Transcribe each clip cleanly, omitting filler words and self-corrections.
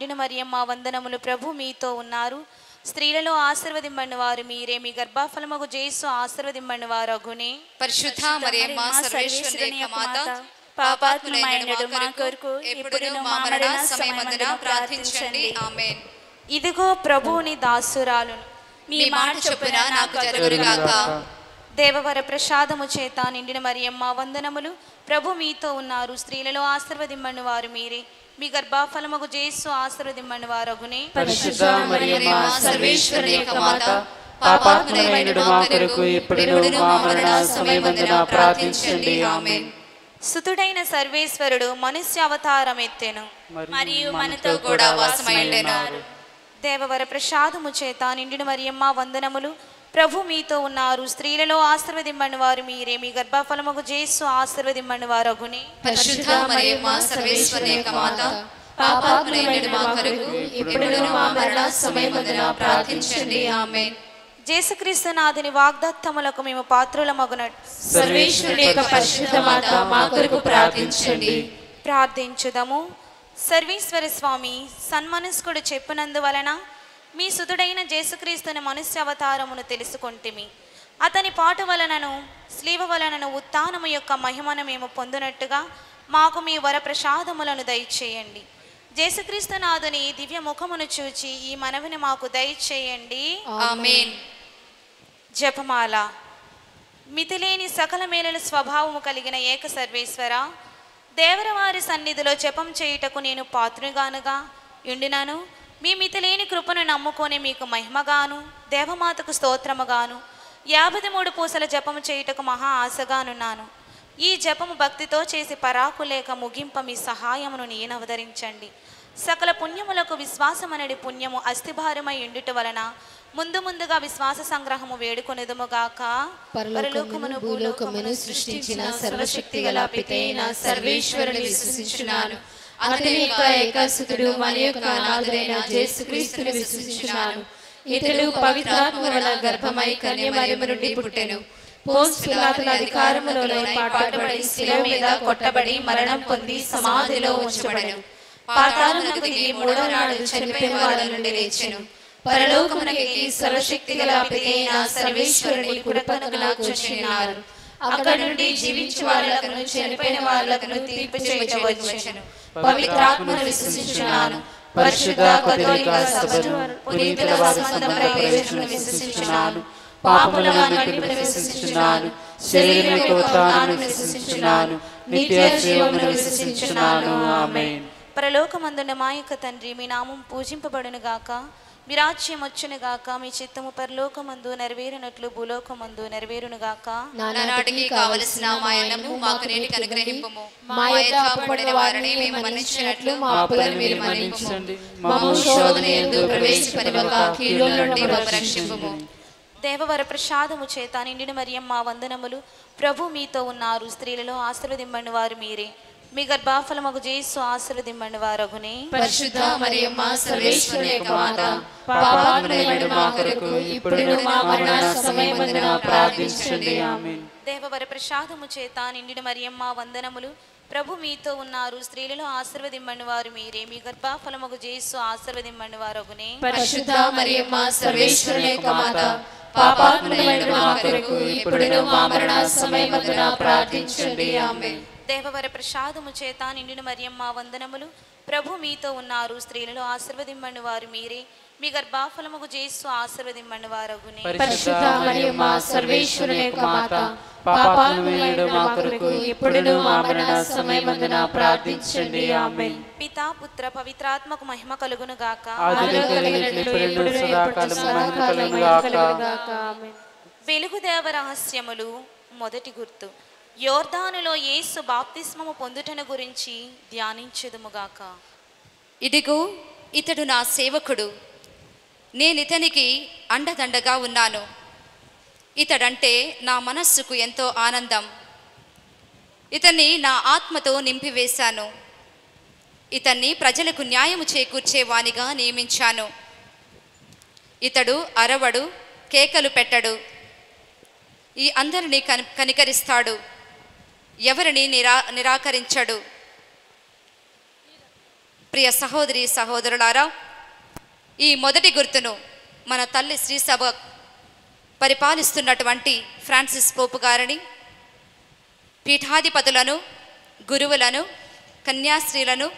మరియమ్మ వందనములు. ప్రభు మీతో ఉన్నారు. స్త్రీలలో ఆశీర్వదింపబడిన వారు మీరే, మీ గర్భఫలమగు యేసు ఆశీర్వదింపబడిన వారగునే. పరిశుద్ధ మరియమ్మ సర్వేశ్వరుని యొక్క మాత, పాపాత్ములైన మా కొరకు ఎప్పుడును మా మరణ సమయమందున ప్రార్థించండి. ఆమేన్. ఇదిగో ప్రభువుని దాసురాలును, మీ మాట చొప్పున నాకు జరుగుగాక. దేవవర ప్రసాదము చేత నిండిన మరియమ్మ వందనములు. ప్రభు మీతో ఉన్నారు. స్త్రీలలో ఆశీర్వదింపబడిన వారు మీరే, మీ గర్భఫలమగు యేసు ఆశీర్వదింపబడిన వారగునే. పరిశుద్ధ మరియమ్మ సర్వేశ్వరుని యొక్క మాత, పాపాత్ములైన మా కొరకు ఎప్పుడును మా మరణ సమయమందున ప్రార్థించండి. ఆమేన్. సుతుడైన సర్వేశ్వరుడు మనుష్య అవతారం ఎత్తెను, మరియు మనతో కూడా వాసమైండెను. దేవవర ప్రసాదము చేత నిండిన మరియమ్మ వందనములు. ప్రభు మీతో ఉన్నారు. స్త్రీలలో ఆశీర్వదింపబడిన వారు మీరే, మీ గర్భఫలమగు యేసు ఆశీర్వదింపబడిన వారగునే. పరిశుద్ధ మరియమ్మ సర్వేశ్వరుని యొక్క మాత, పాపాత్ములైన మా కొరకు ఎప్పుడును మా మరణ సమయమందున ప్రార్థించండి. ఆమేన్. యేసుక్రీస్తు నాథుని వాగ్దత్తములకు మేము పాత్రులమగునట్టు సర్వేశ్వరుని యొక్క పరిశుద్ధ మాత మా కొరకు ప్రార్థించండి. ప్రార్థించుదము. సర్వేశ్వర స్వామి, సన్మనస్కుడు చెప్పినందువలన మీ సుతుడైన యేసుక్రీస్తుని మనుష్య అవతారమును తెలుసుకొంటిమి. అతని పాటు వలనను స్లీవ వలనను ఉత్థానము యొక్క మహిమను మేము పొందినట్టుగా మాకు మీ వరప్రసాదములను దయచేయండి. యేసుక్రీస్తు నాథుని దివ్య ముఖమును చూచి ఈ మనవిని మాకు దయచేయండి. ఆమేన్. జపమాల. మితిలేని సకల మేలల స్వభావము కలిగిన ఏక సర్వేశ్వర, దేవరవారి సన్నిధిలో జపం చేయుటకు నేను పాత్రునిగానుగా ఉండినాను. మీ మితిలేని కృపను నమ్ముకొని మీకు మహిమగాను, దేవమాతకు స్తోత్రముగాను 53 పూసల జపము చేయుటకు మహా ఆశగానున్నాను. ఈ జపము భక్తితో చేసి పరాకులేక ముగింప మీ సహాయమును నేనవతరించండి. సకల పుణ్యములకు విశ్వాసమనడి పుణ్యము అస్థిభారమై ఉండుట వలన ముందుగా విశ్వాస సంగ్రహము వేడుకొనిదుముగాక. పరలోకమును భూలోకమును సృష్టించిన సర్వశక్తి గల పితైన సర్వేశ్వరుని విశ్వసించున్నాను. అతని యొక్క ఏకసుతుడు మన యొక్క నాథుడైన యేసుక్రీస్తుని విశ్వసించున్నాను. ఇతడు పవిత్రాత్మ వలన గర్భమై కన్యమరియము నుండి పుట్టెను. పోన్స్ పిలాతుల అధికారములో పాటుపడి శిలువ మీద కొట్టబడి మరణం పొంది సమాధిలో ఉంచబడెను. పాతాళమునకు దిగి మూడవ నాడు చనిపోయిన వారి నుండి లేచెను. పరలోకమునకు ఎక్కి సర్వశక్తి గల పితైన సర్వేశ్వరుని కుడిపక్కన కూర్చున్నారు. అక్కడి నుండి జీవించు వారులకును చనిపోయిన వారులకును తీర్పు చేయవచ్చును. పవిత్రాత్మను విశ్వసించున్నాను. పరిశుద్ధ కథోలిక సభను, పునీతుల సంబంధమైన ప్రయోజనమును విశ్వసించున్నాను. పాపములను మన్నింపును విశ్వసించున్నాను. శరీరం యొక్క ఉత్థానమును విశ్వసించున్నాను. నిత్య జీవమును విశ్వసించున్నాను. ఆమేన్. పరలోకమందున్న మా యొక్క తండ్రి, మీ నామం పూజింపబడును గాక. మీ రాజ్యం వచ్చును గాక. మీ చిత్తము పరలోకమందు నెరవేరునట్లు భూలోకమందు నెరవేరును గాక. నానాటికి కావలసిన మా అన్నము మాకు నేటికి అనుగ్రహింపుము. మా యథార్థపడిన వారిని మేము మన్నించినట్లు మా అప్పులను మీరు మన్నించుము. మమ్ము శోధన యందు ప్రవేశింపనివ్వక కీడుల నుండి మమ్ము రక్షింపుము. దేవవర ప్రసాదము చేత నిండిన మరియమ్మ వందనములు. ప్రభు మీతో ఉన్నారు. స్త్రీలలో ఆశీర్వదింపబడిన వారు మీరే, మీ గర్భఫలమగు యేసు ఆశీర్వదింపబడిన వారగునే. పరిశుద్ధ మరియమ్మ సర్వేశ్వరుని యొక్క మాత, పాపాత్ములైన మా కొరకు ఇప్పుడును మా మరణ సమయమందున ప్రార్థించండి. ఆమేన్. దేవవర ప్రసాదము చేత నిండిన మరియమ్మ వందనములు. ప్రభు మీతో ఉన్నారు. స్త్రీలలో ఆశీర్వదింపబడిన వారు మీరే, మీ గర్భఫలమగు యేసు ఆశీర్వదింపబడిన వారగునే. పరిశుద్ధ మరియమ్మ సర్వేశ్వరుని యొక్క మాత, పాపాత్ములైన మా కొరకు ఇప్పుడును మా మరణ సమయమందున ప్రార్థించండి. ఆమేన్. దేవవర ప్రసాదము చేత నిండిన మరియమ్మ వందనములు. ప్రభు మీతో ఉన్నారు. స్త్రీలలో ఆశీర్వదింపబడిన వారు మీరే, మీ గర్భఫలమగు యేసు ఆశీర్వదింపబడిన వారగునే. పరిశుద్ధ మరియమ్మ సర్వేశ్వరుని యొక్క మాత, పాపాత్ములైన మా కొరకు ఇప్పుడును మా మరణ సమయమందున ప్రార్థించండి. ఆమేన్. పితా పుత్ర పవిత్రాత్మకు మహిమ కలుగును గాక. ఆదిలో కలిగినట్లు ఇప్పుడును సదాకాలము మహిమ కలుగును గాక. ఆమేన్. వెలుగు దేవ రహస్యములు. మొదటి గుర్తు. యోర్దానులో యేసు బాప్తిస్మము పొందుటను గురించి ధ్యానించుదుముగాక. ఇదిగో ఇతడు నా సేవకుడు, నేనితనికి అండదండగా ఉన్నాను. ఇతడంటే నా మనస్సుకు ఎంతో ఆనందం. ఇతన్ని నా ఆత్మతో నింపివేశాను. ఇతన్ని ప్రజలకు న్యాయము చేకూర్చేవానిగా నియమించాను. ఇతడు అరవడు, కేకలు పెట్టడు. ఈ అందరినీ కనికరిస్తాడు. ఎవరిని నిరాకరించడు. ప్రియ సహోదరి సహోదరులారా, ఈ మొదటి గుర్తును మన తల్లి శ్రీసభ పరిపాలిస్తున్నటువంటి ఫ్రాన్సిస్ పోపు గారిని, పీఠాధిపతులను, గురువులను, కన్యాస్త్రీలను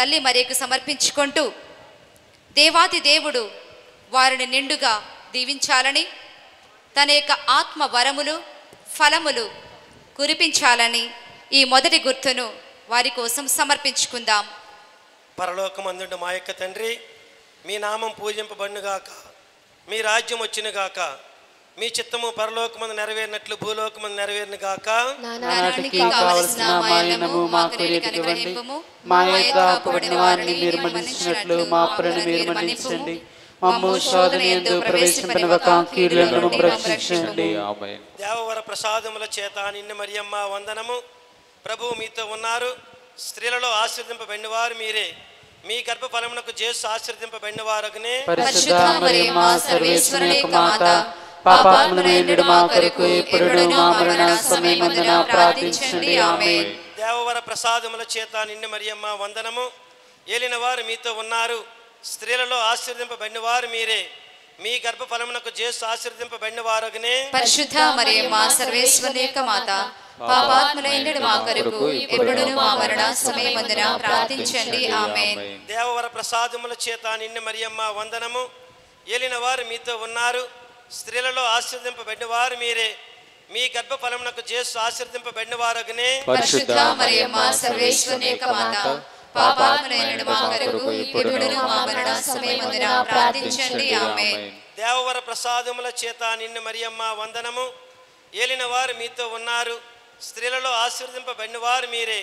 తల్లి మరియకు సమర్పించుకుంటూ దేవాది దేవుడు వారిని నిండుగా దీవించాలని, తన యొక్క ఆత్మ వరములు ఫలములు కురిపించాలని ఈ మొదటి గుర్తును వారి కోసం సమర్పించుకుందాం. పరలోకమందుండు మా యొక్క తండ్రి, మీ నామం పూజింపబడునుగాక, మీ రాజ్యం వచ్చునుగాక, మీ చిత్తము పరలోకమందు నెరవేరినట్లు భూలోకమందు నెరవేరునుగాక. నానాటికి కావలసిన మా అన్నము మాకు నేటికి అనుగ్రహింపుము. మా యొక్క అప్పుబడిన వారిని మీరు మన్నించినట్లు మా అప్పులను మీరు మన్నించండి. మమ్ము శోధనయందు ప్రవేశింపనివ్వక కీడుల నుండి రక్షించండి. ఆమేన్. దేవవర ప్రసాదముల చేత నిన్ను మరియమ్మ వందనము. ప్రభువు మీతో ఉన్నారు. స్త్రీలలో ఆశీర్వదింపబడిన వారు మీరే. మీ గర్భ ఫలమునకు జేసు ఆశీర్వదింపబడిన వారగునే. పరిశుద్ధ మరియమ్మ సర్వేశ్వరుని యొక్క మాత, పాపాత్ములైన మా కొరకు ఇప్పుడును మా మరణ సమయమందున ప్రార్థించండి. ఆమేన్. దేవవర ప్రసాదముల చేత నిన్ను మరియమ్మ వందనము. ఏలిన వారు మీతో ఉన్నారు. స్త్రీలలో ఆశీర్వదింపబడిన వారు మీరే. మీ గర్భ ఫలమునకు జేసు ఆశీర్వదింపబడిన వారగునే. పరిశుద్ధ మరియమ్మ సర్వేశ్వరుని యొక్క మాత, పాపాత్ములైన మా కొరకు ఇప్పుడును మా మరణ సమయమందున ప్రార్థించండి. ఆమేన్. దేవవర ప్రసాదముల చేత నిన్ను మరియమ్మ వందనము. ఏలిన వారు మీతో ఉన్నారు. స్త్రీలలో ఆశీర్వదింపబడిన వారు మీరే. మీ గర్భ ఫలమునకు జేసు ఆశీర్వదింపబడిన వారగునే. పరిశుద్ధ మరియమ్మ సర్వేశ్వరుని యొక్క మాత, పాపాత్ములైన మా కొరకు ఇప్పుడును మా మరణ సమయమందున ప్రార్థించండి. ఆమేన్. దేవవర ప్రసాదముల చేత నిన్ను మరియమ్మ వందనము. ఏలిన వారు మీతో ఉన్నారు. స్త్రీలలో ఆశీర్వదింపబడిన వారు మీరే.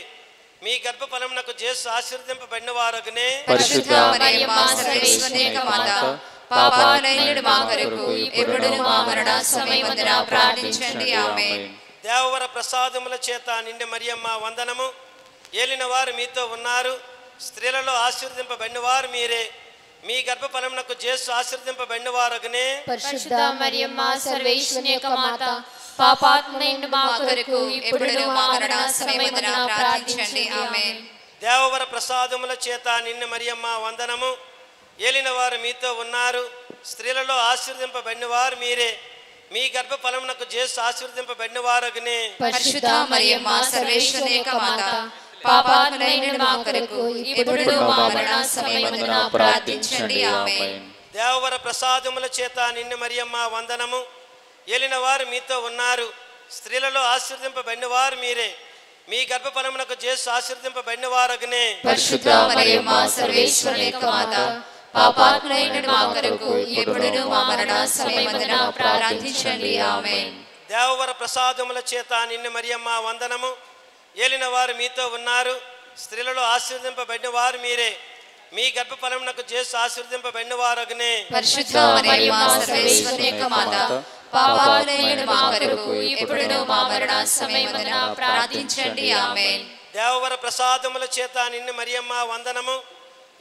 మీ గర్భ ఫలమునకు జేసు ఆశీర్వదింపబడిన వారగునే. పరిశుద్ధ మరియమ్మ సర్వేశ్వరుని యొక్క మాత, పాపాత్ములైన మా కొరకు ఇప్పుడును మా మరణ సమయమందున ప్రార్థించండి. ఆమేన్. దేవవర ప్రసాదముల చేత నిన్ను మరియమ్మ వందనము. ఏలిన వారు మీతో ఉన్నారు. స్త్రీలలో ఆశీర్వదింపబడిన వారు మీరే. మీ గర్భ ఫలమునకు జేసు ఆశీర్వదింపబడిన వారగునే. పరిశుద్ధ మరియమ్మ సర్వేశ్వరుని యొక్క మాత, పాపాత్ములైన మా కొరకు ఇప్పుడును మా మరణ సమయమందున ప్రార్థించండి. ఆమేన్. దేవవర ప్రసాదముల చేత నిన్ను మరియమ్మ వందనము. ఏలిన వారు మీతో ఉన్నారు. స్త్రీలలో ఆశీర్వదింపబడిన వారు మీరే. మీ గర్భ ఫలమునకు జేసు ఆశీర్వదింపబడిన వారగునే. పరిశుద్ధ మరియమ్మ సర్వేశ్వరుని యొక్క మాత, పాపాత్ములైన మా కొరకు ఇప్పుడును మా మరణ సమయమందున ప్రార్థించండి. ఆమేన్. దేవవర ప్రసాదముల చేత నిన్ను మరియమ్మ వందనము. ఏలిన వారు మీతో ఉన్నారు. స్త్రీలలో ఆశీర్వదింపబడిన వారు మీరే. మీ గర్భ ఫలమునకు జేసు ఆశీర్వదింపబడిన వారగునే. పరిశుద్ధ మరియమ్మ సర్వేశ్వరుని యొక్క మాత, పాపాత్ములైన మా కొరకు ఇప్పుడును మా మరణ సమయమందున ప్రార్థించండి. ఆమేన్. దేవవర ప్రసాదముల చేత నిన్ను మరియమ్మ వందనము. ఏలిన వారు మీతో ఉన్నారు. స్త్రీలలో ఆశీర్వదింపబడిన వారు మీరే. మీ గర్భ ఫలమునకు జేసు ఆశీర్వదింపబడిన వారగునే. పరిశుద్ధ మరియమ్మ సర్వేశ్వరుని యొక్క మాత, పాపాత్ములైన మా కొరకు ఇప్పుడును మా మరణ సమయమందున ప్రార్థించండి. ఆమేన్. దేవవర ప్రసాదముల చేత నిన్ను మరియమ్మ వందనము.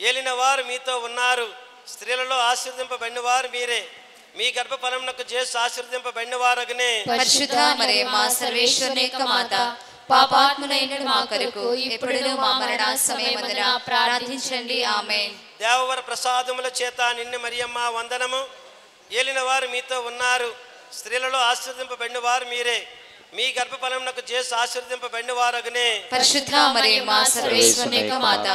ఏలిన వారు మీతో ఉన్నారు. స్త్రీలలో ఆశీర్వదింపబడిన వారు మీరే. మీ గర్భ ఫలమునకు జేసు ఆశీర్వదింపబడిన వారగునే. పరిశుద్ధ మరియమ్మ సర్వేశ్వరుని యొక్క మాత, పాపాత్ములైన మా కొరకు ఇప్పుడును మా మరణ సమయమందున ప్రార్థించండి. ఆమేన్. దేవవర ప్రసాదముల చేత నిన్ను మరియమ్మ వందనము. ఏలిన వారు మీతో ఉన్నారు. స్త్రీలలో ఆశీర్వదింపబడిన వారు మీరే. మీ గర్భ ఫలమునకు జేసు ఆశీర్వదింపబడిన వారగునే. పరిశుద్ధ మరియమ్మ సర్వేశ్వరుని యొక్క మాత,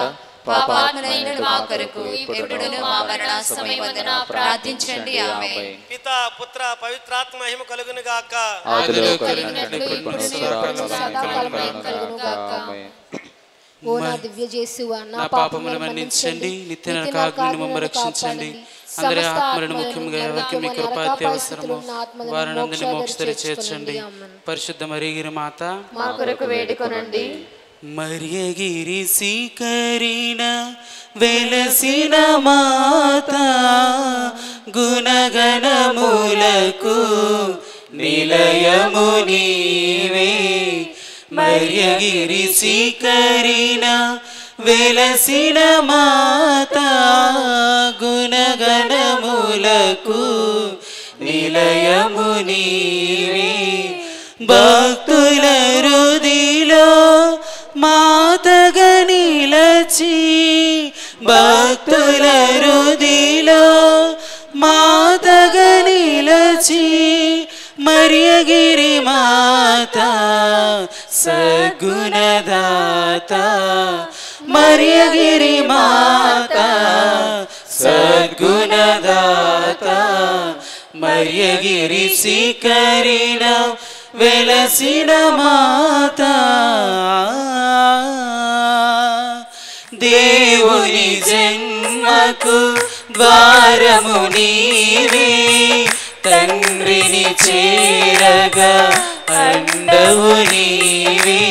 పాపాత్ములైన మా కొరకు ఇప్పుడును మా మరణ సమయమందున ప్రార్థించండి. ఆమేన్. పితా పుత్ర పవిత్రాత్మ మహిమ కలుగును గాక. ఆదిలో కలిగినట్లు ఇప్పుడు సదాకాలం కలుగును గాక. ఓ నా దివ్య యేసువా, నా పాపములు మన్నించండి, నిత్య నరకాగ్ని నుండి రక్షించండి. అందరి ఆత్మలను ముఖ్యంగా ఎవరికి మీ కృప అత్యవసరము వారినందరినీ మోక్షదరి చేర్చండి. పరిశుద్ధ మరియగిరి మాత, మా కొరకు వేడుకొనండి. మరియగిరి సీకరిన వెలసిన మాత, గుణగణములకు నిలయము నీవే. మరియగిరి సీకరిన వెలసిన మాత, గుణగణములకు నిలయము నీవే. భక్తుల హృదిలో మాతగా నిలచి సద్గుణదాత మరియగిరి మాత సద్గుణదాత మరియగిరి శిఖరిన వెలసిన మాత దేవుని జన్మకు ద్వారము నీవే తండ్రిని చేరగా అండవు నీవే